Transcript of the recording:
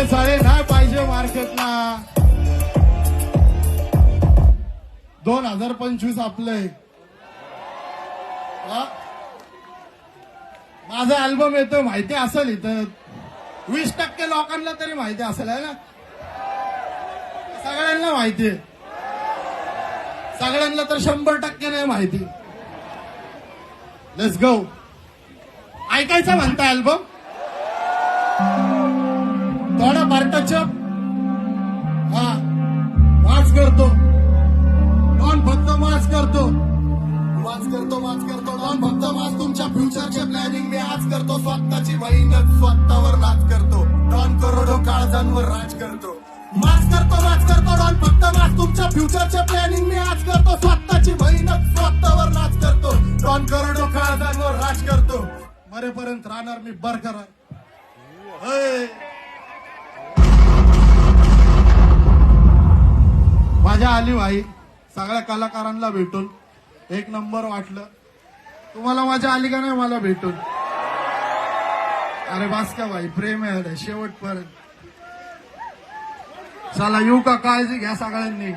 अरे सारे नाही पाहिजे मार्केटला. 2025 आपलंय. माझा अल्बम येतो माहिती असेल इथं 20% लोकांना तरी माहिती असेल आहे ना. सगळ्यांना माहितीये. सगळ्यांना तर 100% नाही माहिती. Let's go. ऐकायचं म्हणता अल्बम थोडा पार्टच हा वाच करतो. डॉन फक्त वाच करतो. डॉन फक्त वाच. तुमच्या फ्युचरचे प्लॅनिंग मी आज करतो. स्वतःची बहीणच स्वतःवर नाच करतो. डॉन करोडो काळजांवर राज करतो. माच करतो डॉन फक्त माच. तुमच्या फ्युचरचे प्लॅनिंग मी आज करतो. स्वतःची बहीणच स्वतःवर नाच करतो. डॉन करोडो काळजांवर राज करतो. मरेपर्यंत राहणार मी बरकरार. माझ्या आली भाई सगळ्या कलाकारांना भेटून एक नंबर वाटलं. तुम्हाला मजा आली का नाही मला भेटून. अरे बास का भाई प्रेम आहे शेवटपर्यंत. चला येऊ का. काळजी घ्या सगळ्यांनी.